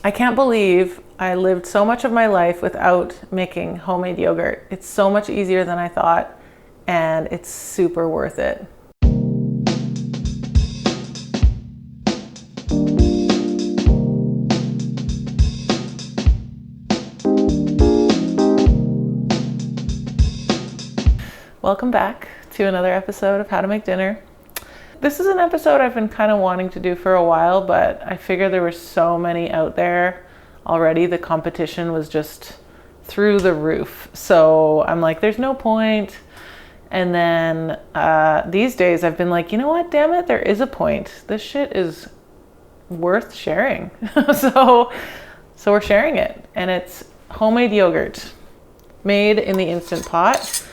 I can't believe I lived so much of my life without making homemade yogurt. It's so much easier than I thought, and it's super worth it. Welcome back to another episode of How to Make Dinner. This is an episode I've been kind of wanting to do for a while, but I figured there were so many out there already. The competition was just through the roof. So I'm like, there's no point. And then these days I've been like, you know what, damn it, there is a point. This shit is worth sharing. So we're sharing it. And it's homemade yogurt made in the Instant Pot.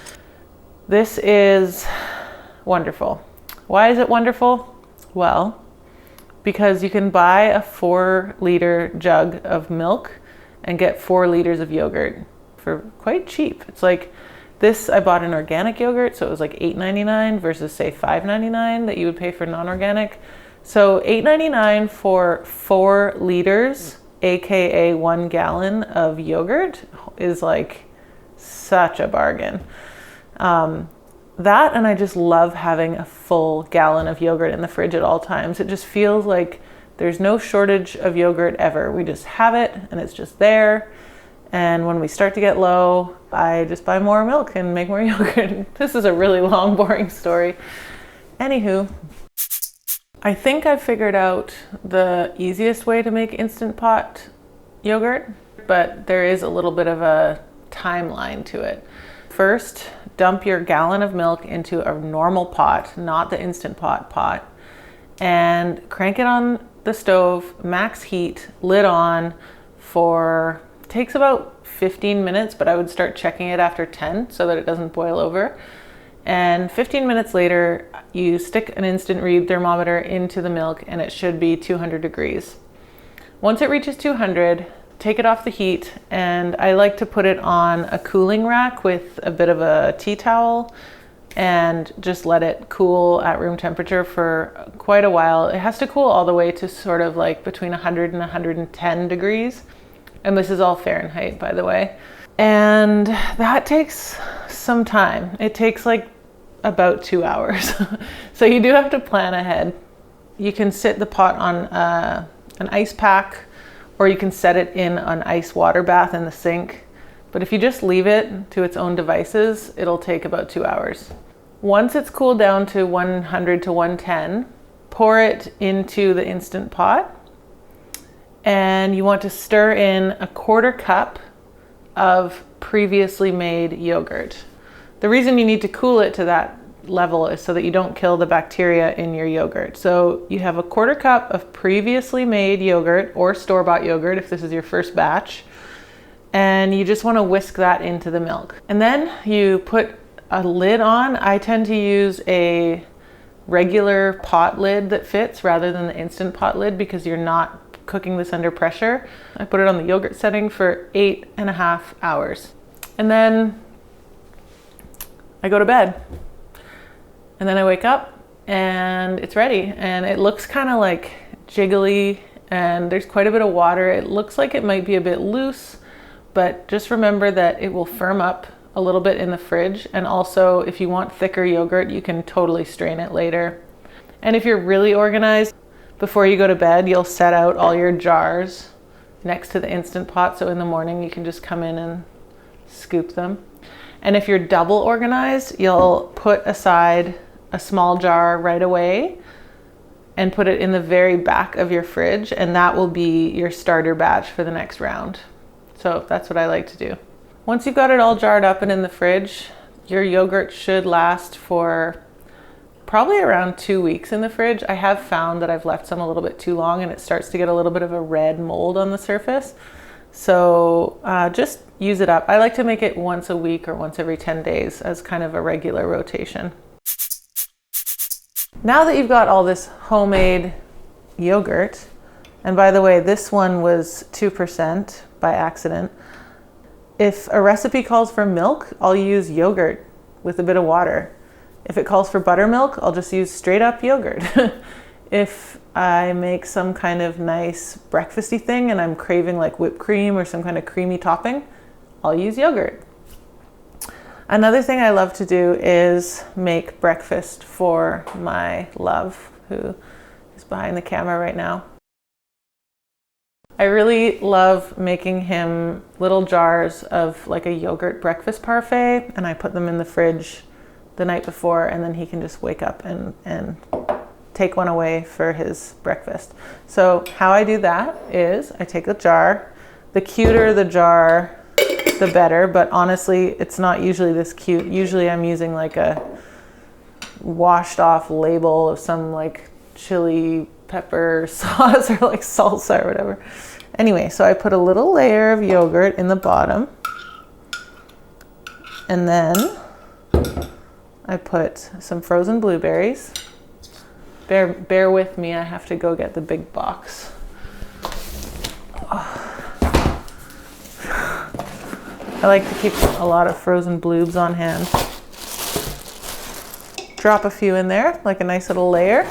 This is wonderful. Why is it wonderful? Well, because you can buy a 4-liter jug of milk and get 4 liters of yogurt for quite cheap. It's like this, I bought an organic yogurt, so it was like $8.99 versus say $5.99 that you would pay for non-organic. So $8.99 for 4 liters, aka 1 gallon of yogurt, is like such a bargain. That, and I just love having a full gallon of yogurt in the fridge at all times. It just feels like there's no shortage of yogurt ever. We just have it and it's just there. And when we start to get low, I just buy more milk and make more yogurt. This is a really long, boring story. Anywho, I think I've figured out the easiest way to make Instant Pot yogurt, but there is a little bit of a timeline to it. First, dump your gallon of milk into a normal pot, not the Instant Pot, and crank it on the stove, max heat, lid on for, takes about 15 minutes, but I would start checking it after 10 so that it doesn't boil over. And 15 minutes later, you stick an instant read thermometer into the milk and it should be 200 degrees. Once it reaches 200, take it off the heat, and I like to put it on a cooling rack with a bit of a tea towel and just let it cool at room temperature for quite a while. It has to cool all the way to sort of like between 100 and 110 degrees. And this is all Fahrenheit, by the way. And that takes some time. It takes like about 2 hours. So you do have to plan ahead. You can sit the pot on an ice pack, or you can set it in an ice water bath in the sink. But if you just leave it to its own devices, it'll take about 2 hours. Once it's cooled down to 100 to 110, pour it into the Instant Pot. And you want to stir in a 1/4 cup of previously made yogurt. The reason you need to cool it to that level is so that you don't kill the bacteria in your yogurt. So you have a 1/4 cup of previously made yogurt or store-bought yogurt if this is your first batch, and you just want to whisk that into the milk. And then you put a lid on. I tend to use a regular pot lid that fits rather than the Instant Pot lid because you're not cooking this under pressure. I put it on the yogurt setting for 8.5 hours. And then I go to bed. And then I wake up and it's ready, and it looks kind of like jiggly and there's quite a bit of water. It looks like it might be a bit loose, but just remember that it will firm up a little bit in the fridge. And also, if you want thicker yogurt, you can totally strain it later. And if you're really organized, before you go to bed, you'll set out all your jars next to the Instant Pot. So in the morning, you can just come in and scoop them. And if you're double organized, you'll put aside a small jar right away and put it in the very back of your fridge, and that will be your starter batch for the next round. So that's what I like to do. Once you've got it all jarred up and in the fridge, your yogurt should last for probably around 2 weeks in the fridge. I have found that I've left some a little bit too long and it starts to get a little bit of a red mold on the surface. So just use it up. I like to make it once a week or once every 10 days as kind of a regular rotation. Now that you've got all this homemade yogurt, and by the way, this one was 2% by accident. If a recipe calls for milk, I'll use yogurt with a bit of water. If it calls for buttermilk, I'll just use straight up yogurt. If I make some kind of nice breakfasty thing and I'm craving like whipped cream or some kind of creamy topping, I'll use yogurt. Another thing I love to do is make breakfast for my love, who is behind the camera right now. I really love making him little jars of like a yogurt breakfast parfait, and I put them in the fridge the night before, and then he can just wake up and take one away for his breakfast. So how I do that is I take a jar. The cuter the jar, the better, but honestly, it's not usually this cute. Usually I'm using like a washed off label of some like chili pepper sauce or like salsa or whatever. Anyway, so I put a little layer of yogurt in the bottom, and then I put some frozen blueberries. Bear with me, I have to go get the big box. Oh. I like to keep a lot of frozen bloobs on hand. Drop a few in there, like a nice little layer.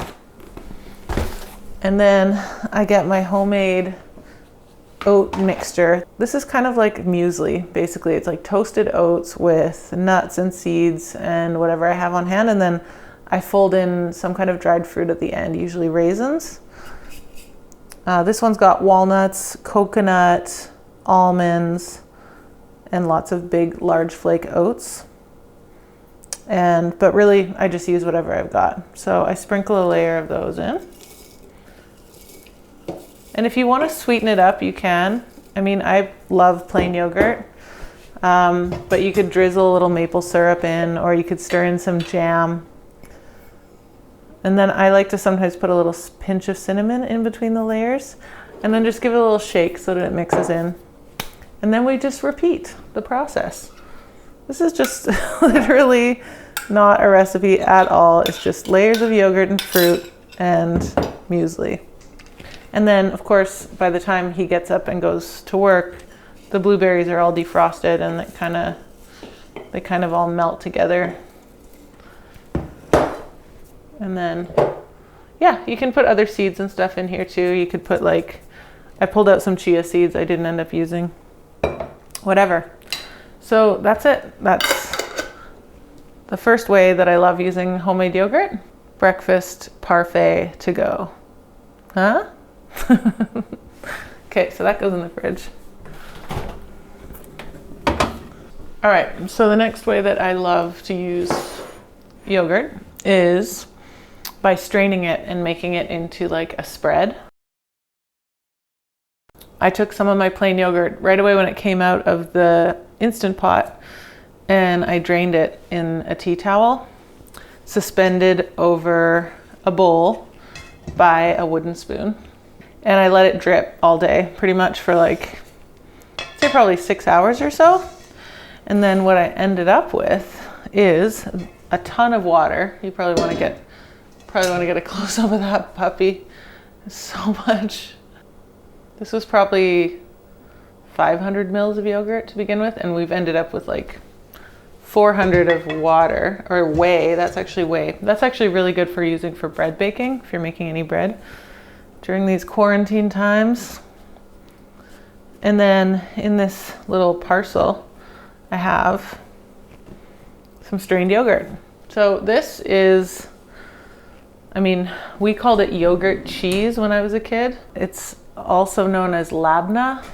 And then I get my homemade oat mixture. This is kind of like muesli, basically. It's like toasted oats with nuts and seeds and whatever I have on hand. And then I fold in some kind of dried fruit at the end, usually raisins. This one's got walnuts, coconut, almonds, and lots of big, large flake oats. But really, I just use whatever I've got. So I sprinkle a layer of those in. And if you want to sweeten it up, you can. I mean, I love plain yogurt, but you could drizzle a little maple syrup in, or you could stir in some jam. And then I like to sometimes put a little pinch of cinnamon in between the layers, and then just give it a little shake so that it mixes in. And then we just repeat the process. This is just literally not a recipe at all. It's just layers of yogurt and fruit and muesli. And then, of course, by the time he gets up and goes to work, the blueberries are all defrosted and they kind of all melt together. And then, yeah, you can put other seeds and stuff in here too. You could put like, I pulled out some chia seeds I didn't end up using. Whatever. So that's it. That's the first way that I love using homemade yogurt. Breakfast parfait to go. Huh? Okay, so that goes in the fridge. All right, so the next way that I love to use yogurt is by straining it and making it into like a spread. I took some of my plain yogurt right away when it came out of the Instant Pot, and I drained it in a tea towel, suspended over a bowl by a wooden spoon. And I let it drip all day, pretty much for like, say probably 6 hours or so. And then what I ended up with is a ton of water. You probably want to get a close up of that puppy. It's so much. This was probably 500 mils of yogurt to begin with, and we've ended up with like 400 of water, or whey. That's actually whey. That's actually really good for using for bread baking, if you're making any bread during these quarantine times. And then in this little parcel, I have some strained yogurt. So this is, I mean, we called it yogurt cheese when I was a kid. It's also known as labna.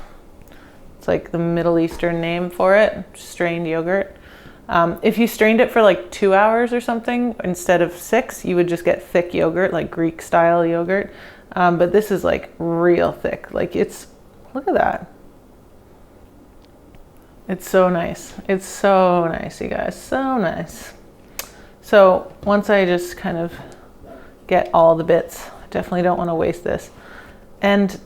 It's like the Middle Eastern name for it, strained yogurt. If you strained it for like 2 hours or something, instead of 6, you would just get thick yogurt, like Greek style yogurt. But this is like real thick. Like look at that. It's so nice. It's so nice, you guys, so nice. So once I just kind of get all the bits, I definitely don't want to waste this. And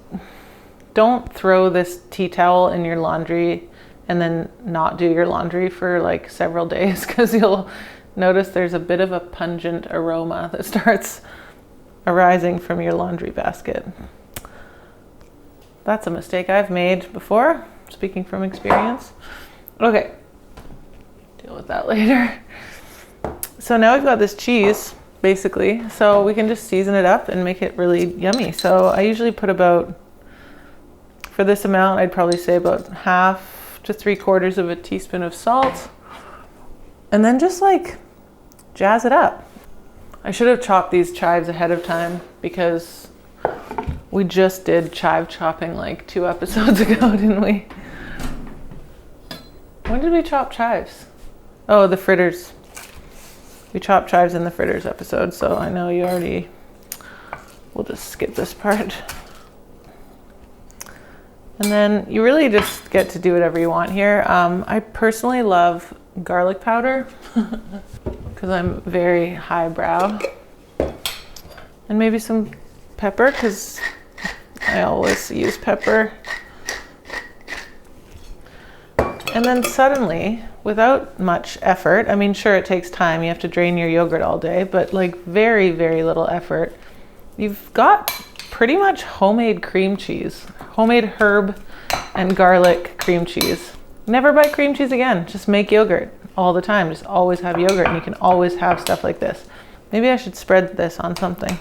don't throw this tea towel in your laundry and then not do your laundry for like several days, because you'll notice there's a bit of a pungent aroma that starts arising from your laundry basket. That's a mistake I've made before, speaking from experience. Okay, deal with that later. So now we've got this cheese, basically. So we can just season it up and make it really yummy. So I usually put about, for this amount, I'd probably say about 1/2 to 3/4 of a teaspoon of salt. And then just like jazz it up. I should have chopped these chives ahead of time because we just did chive chopping like 2 episodes ago, didn't we? When did we chop chives? Oh, the fritters. We chopped chives in the fritters episode, so I know you already, we'll just skip this part. And then you really just get to do whatever you want here. I personally love garlic powder because I'm very highbrow. And maybe some pepper because I always use pepper. And then suddenly, without much effort, I mean, sure, it takes time. You have to drain your yogurt all day, but like very, very little effort. You've got pretty much homemade cream cheese, homemade herb and garlic cream cheese. Never buy cream cheese again. Just make yogurt all the time. Just always have yogurt, and you can always have stuff like this. Maybe I should spread this on something.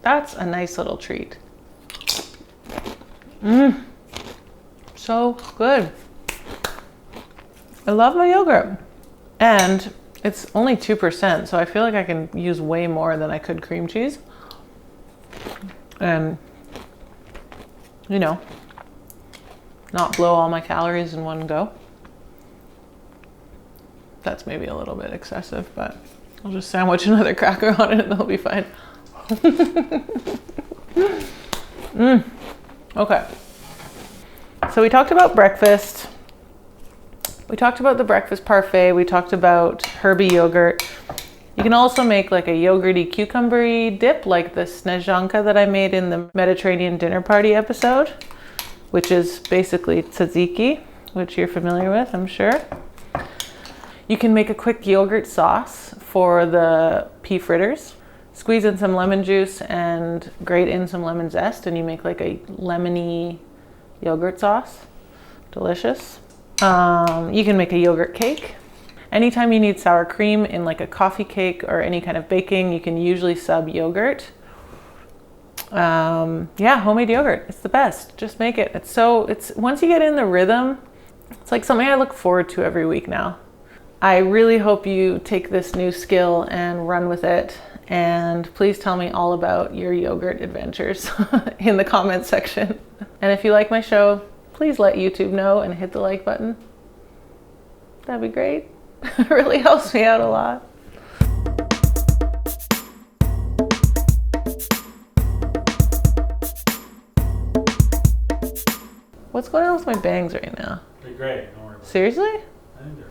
That's a nice little treat. So good. I love my yogurt. And it's only 2%, so I feel like I can use way more than I could cream cheese. And, you know, not blow all my calories in one go. That's maybe a little bit excessive, but I'll just sandwich another cracker on it and they'll be fine. Okay. So we talked about breakfast. We talked about the breakfast parfait. We talked about herby yogurt. You can also make like a yogurty cucumbery dip like the snežanka that I made in the Mediterranean dinner party episode, which is basically tzatziki, which you're familiar with, I'm sure. You can make a quick yogurt sauce for the pea fritters. Squeeze in some lemon juice and grate in some lemon zest, and you make like a lemony yogurt sauce. Delicious. You can make a yogurt cake. Anytime you need sour cream in like a coffee cake or any kind of baking, you can usually sub yogurt. Yeah, homemade yogurt. It's the best. Just make it. It's once you get in the rhythm, it's like something I look forward to every week now. I really hope you take this new skill and run with it. And please tell me all about your yogurt adventures in the comments section. And if you like my show, please let YouTube know and hit the like button. That'd be great. It really helps me out a lot. What's going on with my bangs right now? They're great. Don't worry about it. Seriously? I think they're